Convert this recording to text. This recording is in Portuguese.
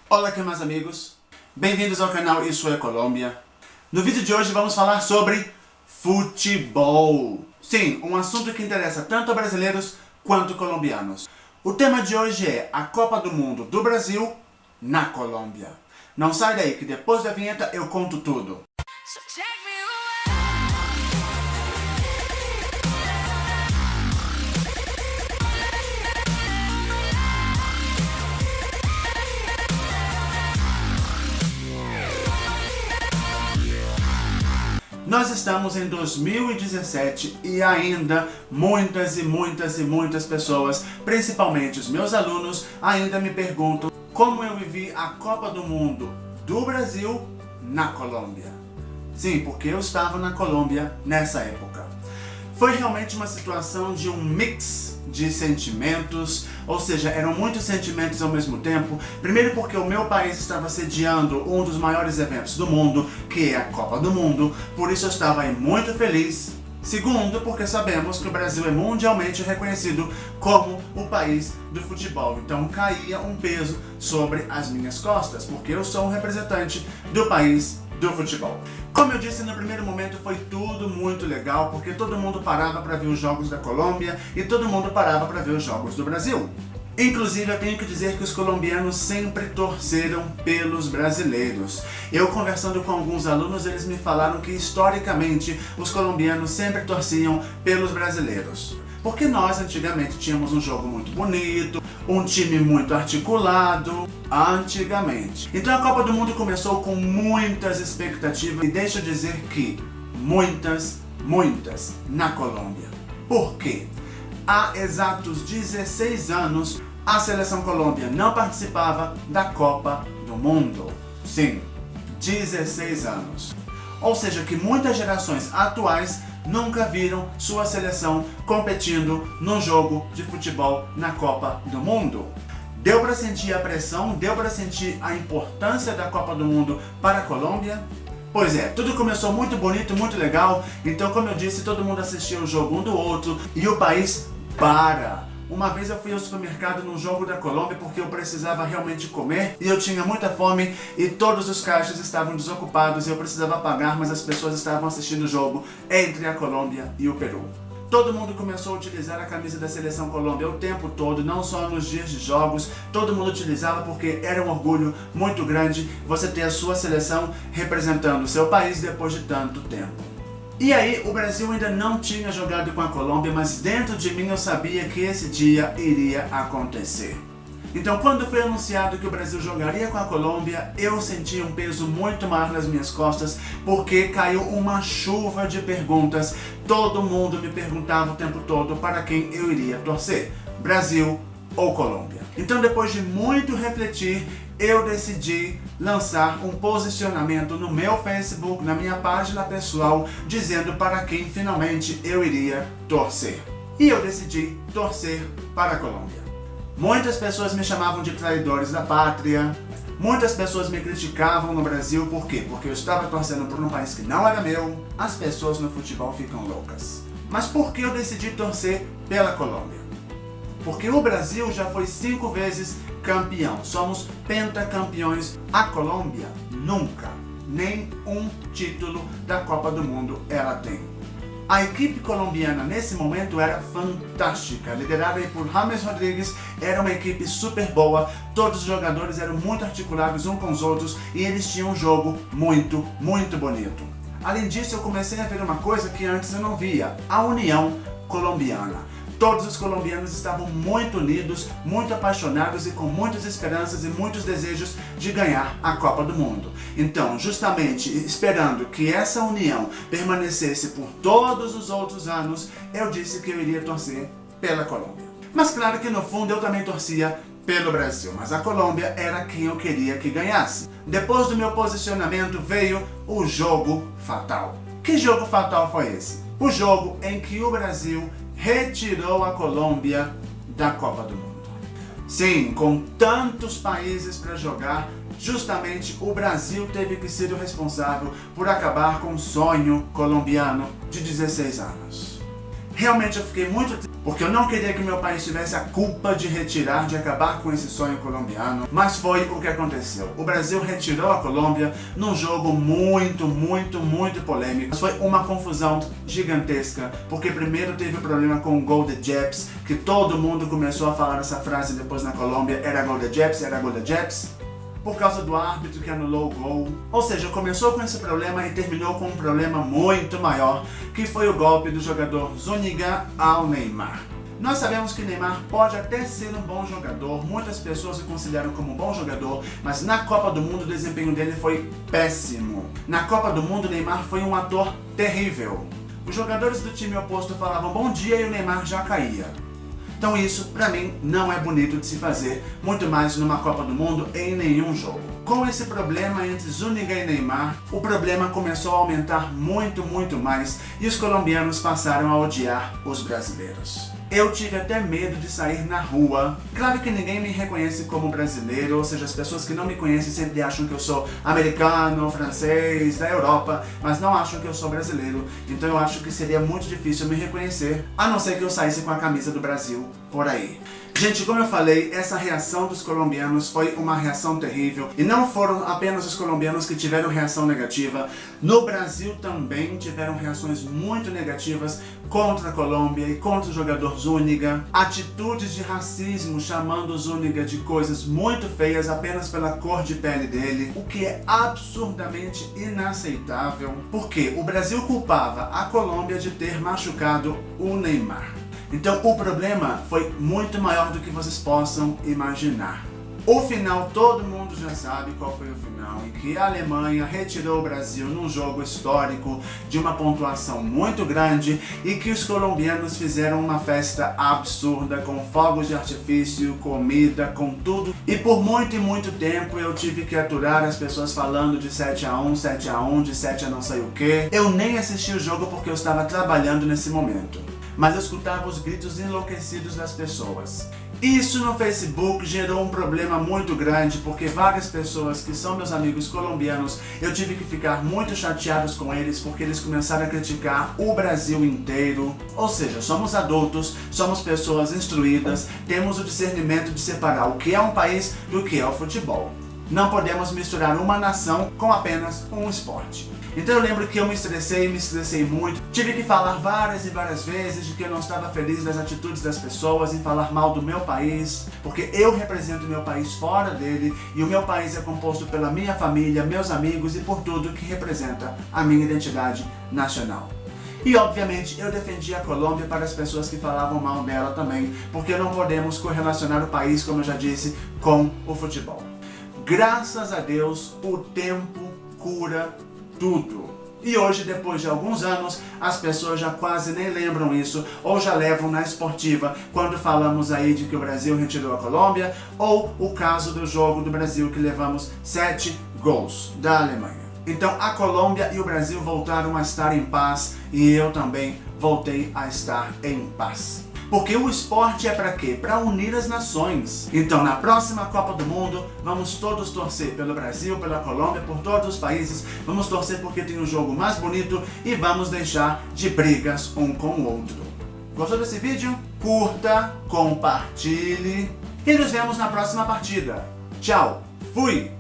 Olá aqui meus amigos, bem-vindos ao canal Isso é Colômbia. No vídeo de hoje vamos falar sobre futebol. Sim, um assunto que interessa tanto a brasileiros quanto colombianos. O tema de hoje é a Copa do Mundo do Brasil na Colômbia. Não sai daí que depois da vinheta eu conto tudo. Nós estamos em 2017 e ainda muitas pessoas, principalmente os meus alunos, ainda me perguntam como eu vivi a Copa do Mundo do Brasil na Colômbia. Sim, porque eu estava na Colômbia nessa época. Foi realmente uma situação de um mix de sentimentos, ou seja, eram muitos sentimentos ao mesmo tempo. Primeiro porque o meu país estava sediando um dos maiores eventos do mundo, que é a Copa do Mundo, por isso eu estava aí muito feliz. Segundo, porque sabemos que o Brasil é mundialmente reconhecido como o país do futebol, então caía um peso sobre as minhas costas, porque eu sou um representante do país do futebol. Como eu disse, no primeiro momento foi tudo muito legal, porque todo mundo parava para ver os jogos da Colômbia e todo mundo parava para ver os jogos do Brasil. Inclusive, eu tenho que dizer que os colombianos sempre torceram pelos brasileiros. Eu conversando com alguns alunos, eles me falaram que historicamente os colombianos sempre torciam pelos brasileiros. Porque nós antigamente tínhamos um jogo muito bonito, um time muito articulado, antigamente. Então a Copa do Mundo começou com muitas expectativas e deixa eu dizer que muitas na Colômbia. Por quê? Há exatos 16 anos a seleção Colômbia não participava da Copa do Mundo. Sim, 16 anos. Ou seja, que muitas gerações atuais nunca viram sua seleção competindo num jogo de futebol na Copa do Mundo. Deu para sentir a pressão, deu para sentir a importância da Copa do Mundo para a Colômbia? Pois é, tudo começou muito bonito, muito legal, então como eu disse, todo mundo assistia o jogo um do outro e o país para. Uma vez eu fui ao supermercado num jogo da Colômbia porque eu precisava realmente comer e eu tinha muita fome e todos os caixas estavam desocupados e eu precisava pagar, mas as pessoas estavam assistindo o jogo entre a Colômbia e o Peru. Todo mundo começou a utilizar a camisa da seleção Colômbia o tempo todo, não só nos dias de jogos, todo mundo utilizava porque era um orgulho muito grande você ter a sua seleção representando o seu país depois de tanto tempo. E aí, o Brasil ainda não tinha jogado com a Colômbia, mas dentro de mim eu sabia que esse dia iria acontecer. Então, quando foi anunciado que o Brasil jogaria com a Colômbia, eu senti um peso muito maior nas minhas costas, porque caiu uma chuva de perguntas. Todo mundo me perguntava o tempo todo para quem eu iria torcer, Brasil ou Colômbia. Então, depois de muito refletir, eu decidi lançar um posicionamento no meu Facebook, na minha página pessoal, dizendo para quem finalmente eu iria torcer. E eu decidi torcer para a Colômbia. Muitas pessoas me chamavam de traidores da pátria, muitas pessoas me criticavam no Brasil, por quê? Porque eu estava torcendo por um país que não era meu. As pessoas no futebol ficam loucas. Mas por que eu decidi torcer pela Colômbia? Porque o Brasil já foi 5 vezes campeão, somos pentacampeões. A Colômbia nunca, nem um título da Copa do Mundo ela tem. A equipe colombiana nesse momento era fantástica, liderada por James Rodríguez, era uma equipe super boa, todos os jogadores eram muito articulados uns com os outros e eles tinham um jogo muito bonito. Além disso, eu comecei a ver uma coisa que antes eu não via, a união colombiana. Todos os colombianos estavam muito unidos, muito apaixonados e com muitas esperanças e muitos desejos de ganhar a Copa do Mundo. Então, justamente esperando que essa união permanecesse por todos os outros anos, eu disse que eu iria torcer pela Colômbia. Mas claro que no fundo eu também torcia pelo Brasil, mas a Colômbia era quem eu queria que ganhasse. Depois do meu posicionamento veio o jogo fatal. Que jogo fatal foi esse? O jogo em que o Brasil retirou a Colômbia da Copa do Mundo. Sim, com tantos países para jogar, justamente o Brasil teve que ser o responsável por acabar com o sonho colombiano de 16 anos. Realmente eu fiquei muito triste, porque eu não queria que meu país tivesse a culpa de retirar, de acabar com esse sonho colombiano, mas foi o que aconteceu. O Brasil retirou a Colômbia num jogo muito polêmico. Foi uma confusão gigantesca, porque primeiro teve o problema com o gol de Japs, que todo mundo começou a falar essa frase depois na Colômbia, era gol de Japs, era gol de Japs, por causa do árbitro que anulou o gol. Ou seja, começou com esse problema e terminou com um problema muito maior, que foi o golpe do jogador Zúñiga ao Neymar. Nós sabemos que Neymar pode até ser um bom jogador, muitas pessoas o consideram como um bom jogador, mas na Copa do Mundo o desempenho dele foi péssimo. Na Copa do Mundo Neymar foi um ator terrível. Os jogadores do time oposto falavam bom dia e o Neymar já caía. Então isso, pra mim, não é bonito de se fazer, muito mais numa Copa do Mundo e em nenhum jogo. Com esse problema entre Zúñiga e Neymar, o problema começou a aumentar muito mais e os colombianos passaram a odiar os brasileiros. Eu tive até medo de sair na rua. Claro que ninguém me reconhece como brasileiro, ou seja, as pessoas que não me conhecem sempre acham que eu sou americano, francês, da Europa, mas não acham que eu sou brasileiro. Então eu acho que seria muito difícil me reconhecer, a não ser que eu saísse com a camisa do Brasil por aí. Gente, como eu falei, essa reação dos colombianos foi uma reação terrível. E não foram apenas os colombianos que tiveram reação negativa. No Brasil também tiveram reações muito negativas contra a Colômbia e contra o jogador Zúñiga. Atitudes de racismo chamando o Zúñiga de coisas muito feias apenas pela cor de pele dele. O que é absurdamente inaceitável. Porque o Brasil culpava a Colômbia de ter machucado o Neymar. Então o problema foi muito maior do que vocês possam imaginar. O final todo mundo já sabe qual foi o final, em que a Alemanha retirou o Brasil num jogo histórico de uma pontuação muito grande e que os colombianos fizeram uma festa absurda com fogos de artifício, comida, com tudo. E por muito tempo eu tive que aturar as pessoas falando de 7-1, 7-1, de 7 a não sei o que. Eu nem assisti o jogo porque eu estava trabalhando nesse momento, mas eu escutava os gritos enlouquecidos das pessoas. Isso no Facebook gerou um problema muito grande, porque várias pessoas que são meus amigos colombianos, eu tive que ficar muito chateados com eles, porque eles começaram a criticar o Brasil inteiro. Ou seja, somos adultos, somos pessoas instruídas, temos o discernimento de separar o que é um país do que é o futebol. Não podemos misturar uma nação com apenas um esporte. Então eu lembro que eu me estressei muito. Tive que falar várias e várias vezes de que eu não estava feliz das atitudes das pessoas, em falar mal do meu país, porque eu represento o meu país fora dele, e o meu país é composto pela minha família, meus amigos e por tudo que representa a minha identidade nacional. E obviamente eu defendi a Colômbia para as pessoas que falavam mal dela também, porque não podemos correlacionar o país, como eu já disse, com o futebol. Graças a Deus, o tempo cura tudo. E hoje, depois de alguns anos, as pessoas já quase nem lembram isso, ou já levam na esportiva, quando falamos aí de que o Brasil retirou a Colômbia, ou o caso do jogo do Brasil que levamos 7 gols da Alemanha. Então a Colômbia e o Brasil voltaram a estar em paz, e eu também voltei a estar em paz. Porque o esporte é para quê? Para unir as nações. Então na próxima Copa do Mundo, vamos todos torcer pelo Brasil, pela Colômbia, por todos os países. Vamos torcer porque tem um jogo mais bonito e vamos deixar de brigas um com o outro. Gostou desse vídeo? Curta, compartilhe e nos vemos na próxima partida. Tchau, fui!